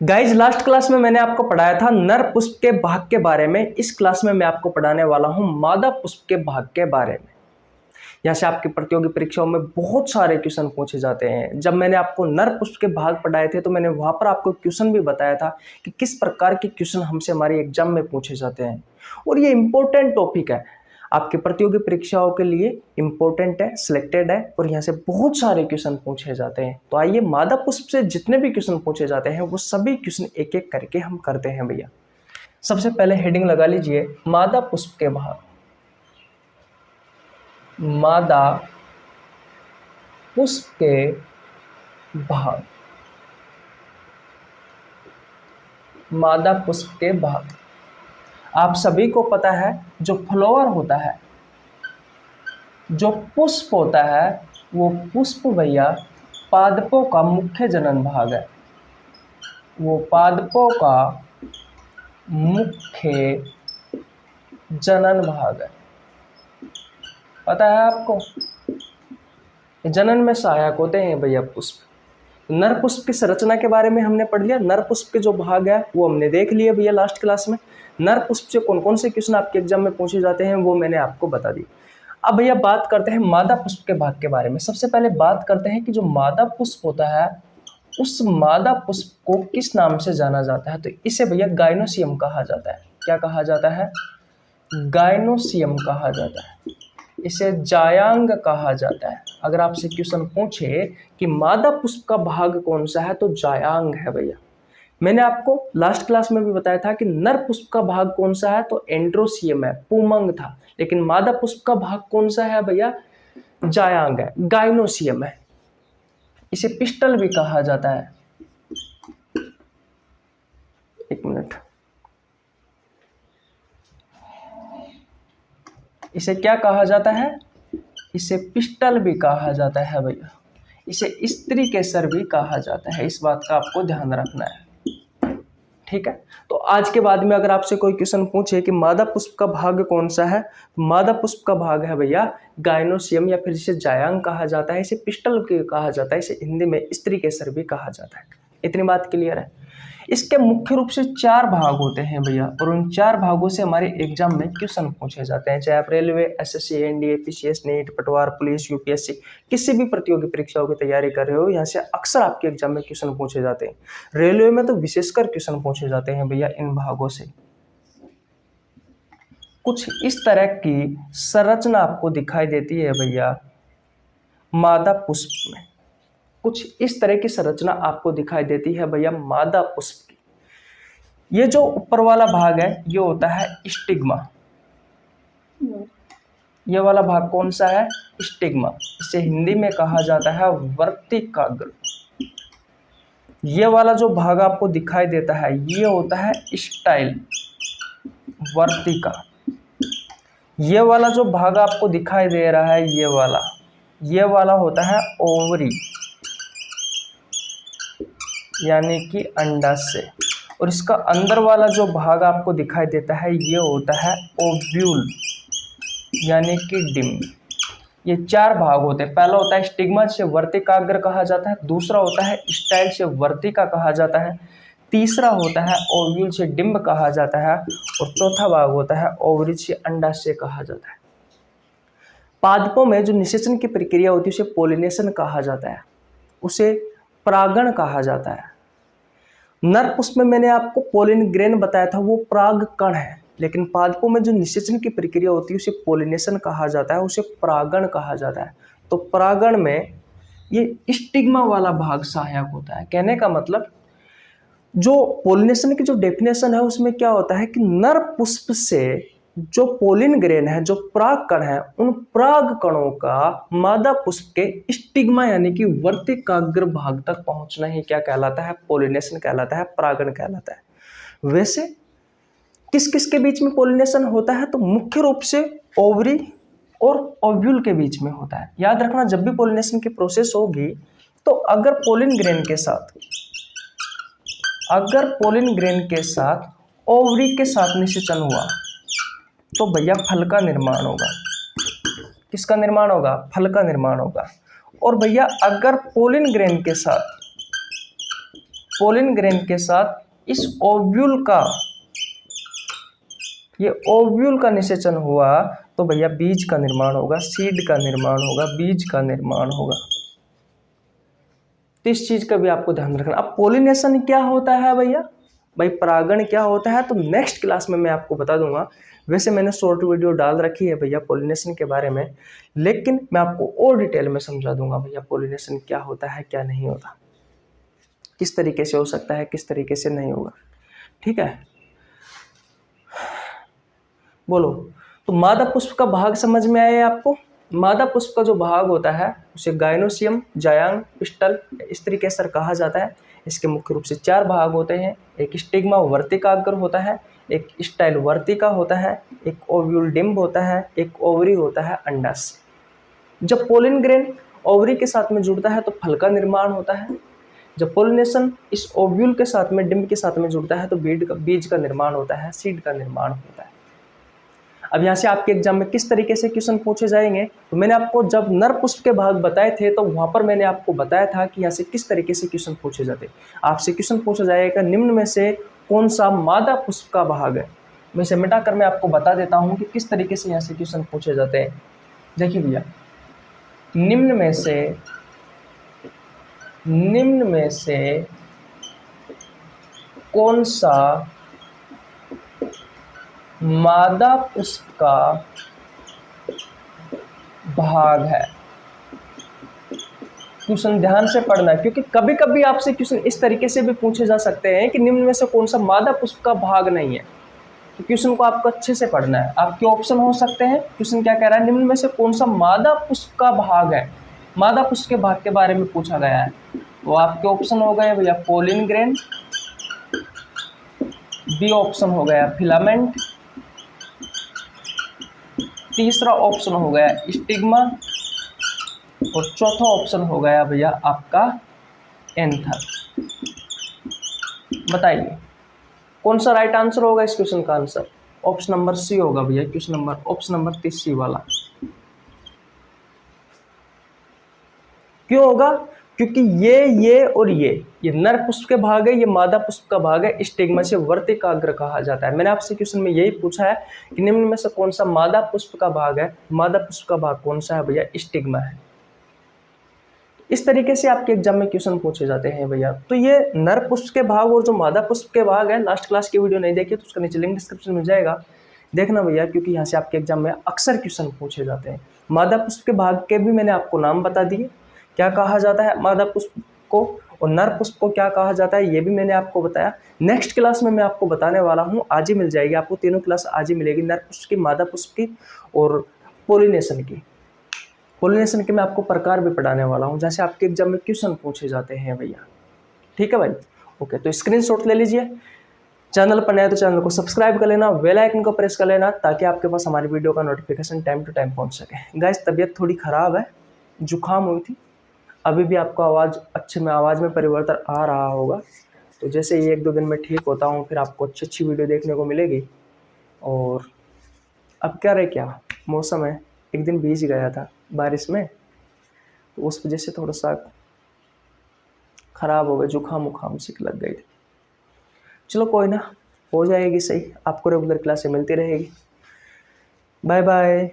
Guys last class में मैंने आपको पढ़ाया था नर पुष्प के भाग के बारे में। इस क्लास में मैं आपको पढ़ाने वाला हूं मादा पुष्प के भाग के बारे में। यहाँ से आपकी प्रतियोगी परीक्षाओं में बहुत सारे क्वेश्चन पूछे जाते हैं। जब मैंने आपको नर पुष्प के भाग पढ़ाए थे तो मैंने वहां पर आपको क्वेश्चन भी बताया था कि किस प्रकार के क्वेश्चन हमसे हमारी एग्जाम में पूछे जाते हैं, और ये इंपॉर्टेंट टॉपिक है आपके प्रतियोगी परीक्षाओं के लिए, इंपॉर्टेंट है, सिलेक्टेड है, और यहाँ से बहुत सारे क्वेश्चन पूछे जाते हैं। तो आइए मादा पुष्प से जितने भी क्वेश्चन पूछे जाते हैं वो सभी क्वेश्चन एक एक करके हम करते हैं भैया। सबसे पहले हेडिंग लगा लीजिए मादा पुष्प के भाग। मादा पुष्प के भाग, मादा पुष्प के भाग। आप सभी को पता है जो फ्लावर होता है, जो पुष्प होता है, वो पुष्प भैया पादपों का मुख्य जनन भाग है। वो पादपों का मुख्य जनन भाग है, पता है आपको। जनन में सहायक होते हैं भैया पुष्प। नर पुष्प की संरचना के बारे में हमने पढ़ लिया। नर पुष्प के जो भाग है वो हमने देख लिए भैया लास्ट क्लास में। नर पुष्प से कौन कौन से क्वेश्चन आपके एग्जाम में पूछे जाते हैं वो मैंने आपको बता दी। अब भैया बात करते हैं मादा पुष्प के भाग के बारे में। सबसे पहले बात करते हैं कि जो मादा पुष्प होता है उस मादा पुष्प को किस नाम से जाना जाता है। तो इसे भैया गाइनोसियम कहा जाता है। क्या कहा जाता है? गाइनोसियम कहा जाता है। इसे जायांग कहा जाता है। अगर आपसे क्वेश्चन पूछे कि मादा पुष्प का भाग कौन सा है तो जायांग है भैया। मैंने आपको लास्ट क्लास में भी बताया था कि नर पुष्प का भाग कौन सा है तो एंड्रोसियम है, पुमंग था। लेकिन मादा पुष्प का भाग कौन सा है भैया? जायांग है, गाइनोसियम है। इसे पिस्टल भी कहा जाता है। एक मिनट, इसे क्या कहा जाता है? इसे पिस्टल भी कहा जाता है भैया। इसे स्त्री केसर भी कहा जाता है। इस बात का आपको ध्यान रखना है, ठीक है। तो आज के बाद में अगर आपसे कोई क्वेश्चन पूछे कि मादा पुष्प का भाग कौन सा है, मादा पुष्प का भाग है भैया गाइनोसियम, या फिर इसे जायांग कहा जाता है, इसे पिस्टल कहा जाता है, इसे हिंदी में स्त्री केसर भी कहा जाता है। इतनी बात क्लियर है। इसके मुख्य रूप से 4 भाग होते हैं भैया, और उन 4 भागों से हमारे एग्जाम में क्वेश्चन पूछे जाते हैं। चाहे आप railway, SSC, NDA, PCS, NEET, पटवार, पुलिस, यूपीएससी, किसी भी प्रतियोगी परीक्षाओं की तैयारी कर रहे हो, यहाँ से अक्सर आपके एग्जाम में क्वेश्चन पूछे जाते हैं। रेलवे में तो विशेषकर क्वेश्चन पूछे जाते हैं भैया इन भागों से। कुछ इस तरह की संरचना आपको दिखाई देती है भैया मादा पुष्प में। कुछ इस तरह की संरचना आपको दिखाई देती है भैया मादा पुष्प की। ये जो ऊपर वाला भाग है ये होता है स्टिग्मा। ये वाला भाग कौन सा है? स्टिग्मा। इसे हिंदी में कहा जाता है वर्तिकाग्र। ये वाला जो भाग आपको दिखाई देता है ये होता है स्टाइल, वर्तिका। ये वाला जो भाग आपको दिखाई दे रहा है ये वाला होता है ओवरी, यानी कि अंडाशय। और इसका अंदर वाला जो भाग आपको दिखाई देता है ये होता है ओव्यूल, यानी कि डिम्ब। ये 4 भाग होते हैं। पहला होता है स्टिग्मा, से वर्तिकाग्र कहा जाता है। दूसरा होता है स्टाइल, से वर्तिका कहा जाता है। तीसरा होता है ओव्यूल, से डिम्ब कहा जाता है। और चौथा भाग होता है ओवरी, से अंडाशय कहा जाता है। पादपों में जो निषेचन की प्रक्रिया होती है उसे पोलिनेशन कहा जाता है, उसे परागण कहा जाता है। नर पुष्प में मैंने आपको पोलिन ग्रेन बताया था, वो पराग कण है। लेकिन पादपों में जो निषेचन की प्रक्रिया होती है उसे पोलिनेशन कहा जाता है, उसे परागण कहा जाता है। तो परागण में ये स्टिग्मा वाला भाग सहायक होता है। कहने का मतलब जो पोलिनेशन की जो डेफिनेशन है उसमें क्या होता है कि नर पुष्प से जो पोलिन ग्रेन है, जो पराग कण है, उन पराग कणों का मादा पुष्प के स्टिग्मा यानी कि वर्तिकाग्र भाग तक पहुंचना ही क्या कहलाता है? पोलिनेशन कहलाता है, परागण कहलाता है। वैसे किस किस के बीच में पोलिनेशन होता है? तो मुख्य रूप से ओवरी और ओव्यूल के बीच में होता है। याद रखना, जब भी पोलिनेशन की प्रोसेस होगी तो अगर पोलिन ग्रेन के साथ ओवरी के साथ निषेचन हुआ तो भैया फल का निर्माण होगा। किसका निर्माण होगा? फल का निर्माण होगा। और भैया अगर पोलिन ग्रेन के साथ पोलिन ग्रेन के साथ इस ओव्यूल का, ये ओव्यूल का निषेचन हुआ तो भैया बीज का निर्माण होगा, सीड का निर्माण होगा, बीज का निर्माण होगा। तो इस चीज का भी आपको ध्यान रखना। अब पोलिनेशन क्या होता है भैया, भाई परागण क्या होता है, तो नेक्स्ट क्लास में मैं आपको बता दूंगा। वैसे मैंने शॉर्ट वीडियो डाल रखी है भैया पोलिनेशन के बारे में, लेकिन मैं आपको और डिटेल में समझा दूंगा भैया पोलिनेशन क्या होता है क्या नहीं होता, किस तरीके से हो सकता है किस तरीके से नहीं होगा। ठीक है, बोलो। तो मादा पुष्प का भाग समझ में आया आपको। मादा पुष्प का जो भाग होता है उसे गायनोसियम, जायांग, पिस्टल इस तरीके से कहा जाता है। इसके मुख्य रूप से 4 भाग होते हैं। एक स्टिग्मा वर्तिकाग्र होता है, एक स्टाइल वर्तिका होता है, एक ओव्यूल डिम्ब होता है, एक ओवरी होता है, अंडाशय। जब पोलिन ग्रेन ओवरी के साथ में जुड़ता है तो फल का निर्माण होता है। जब पोलिनेशन इस ओव्यूल के साथ में, डिम्ब के साथ में जुड़ता है तो बीज का निर्माण होता है, सीड का निर्माण होता है। अब यहाँ से आपके एग्जाम में किस तरीके से क्वेश्चन पूछे जाएंगे, तो मैंने आपको जब नर पुष्प के भाग बताए थे तो वहां पर मैंने आपको बताया था कि यहाँ से किस तरीके से क्वेश्चन पूछे जाते। आपसे क्वेश्चन पूछा जाएगा निम्न में से कौन सा मादा पुष्प का भाग है। मैं इसे मिटाकर मैं आपको बता देता हूँ कि किस तरीके से यहाँ से क्वेश्चन पूछे जाते हैं। देखिए भैया, निम्न में से कौन सा मादा पुष्प का भाग है। क्वेश्चन ध्यान से पढ़ना है, क्योंकि कभी कभी आपसे क्वेश्चन इस तरीके से भी पूछे जा सकते हैं कि निम्न में से कौन सा मादा पुष्प का भाग नहीं है। तो क्वेश्चन को आपको अच्छे से पढ़ना है। आपके ऑप्शन हो सकते हैं, क्वेश्चन क्या कह रहा है, निम्न में से कौन सा मादा पुष्प का भाग है। मादा पुष्प के भाग के बारे में पूछा गया है। तो आपके ऑप्शन हो गए भैया पोलिन ग्रेन, बी ऑप्शन हो गया फिलामेंट, तीसरा ऑप्शन हो गया स्टिग्मा और चौथा ऑप्शन हो गया भैया आपका एंथर। बताइए कौन सा राइट आंसर होगा इस क्वेश्चन का आंसर। ऑप्शन नंबर सी होगा भैया, ऑप्शन नंबर 3 वाला। क्यों होगा, क्योंकि ये और ये नर पुष्प के भाग है, ये मादा पुष्प का भाग है। स्टिग्मा से वर्तिकाग्र कहा जाता है। मैंने आपसे क्वेश्चन में यही पूछा है कि निम्न में से कौन सा मादा पुष्प का भाग है। मादा पुष्प का भाग कौन सा है भैया, स्टिग्मा है। इस तरीके से आपके एग्जाम में क्वेश्चन पूछे जाते हैं भैया। तो ये नर पुष्प के भाग और जो मादा पुष्प के भाग है, लास्ट क्लास की वीडियो नहीं देखी तो उसका नीचे लिंक डिस्क्रिप्शन में जाएगा, देखना भैया, क्योंकि यहाँ से आपके एग्जाम में अक्सर क्वेश्चन पूछे जाते हैं। मादा पुष्प के भाग के भी मैंने आपको नाम बता दिए, क्या कहा जाता है मादा पुष्प को, और नर पुष्प को क्या कहा जाता है ये भी मैंने आपको बताया। नेक्स्ट क्लास में मैं आपको बताने वाला हूँ, आज ही मिल जाएगी आपको, तीनों क्लास आज ही मिलेगी, नर पुष्प की, मादा पुष्प की और पोलिनेशन की। पोलिनेशन के मैं आपको प्रकार भी पढ़ाने वाला हूँ, जैसे आपके एग्जाम में क्वेश्चन पूछे जाते हैं भैया। ठीक है भाई, ओके। तो स्क्रीनशॉट ले लीजिए, चैनल पर नया तो चैनल को सब्सक्राइब कर लेना, बेल आइकन को प्रेस कर लेना, ताकि आपके पास हमारी वीडियो का नोटिफिकेशन टाइम टू टाइम पहुँच सके। गाइस तबीयत थोड़ी ख़राब है, जुकाम हुई थी, अभी भी आपको आवाज़ में परिवर्तन आ रहा होगा। तो जैसे ही 1-2 दिन में ठीक होता हूँ फिर आपको अच्छी वीडियो देखने को मिलेगी। और अब क्या रहे, क्या मौसम है, एक दिन भीग गया था बारिश में, तो उस वजह से थोड़ा सा ख़राब हो गया, जुकाम सी लग गई थी। चलो कोई ना, हो जाएगी सही, आपको रेगुलर क्लासें मिलती रहेगी। Bye bye.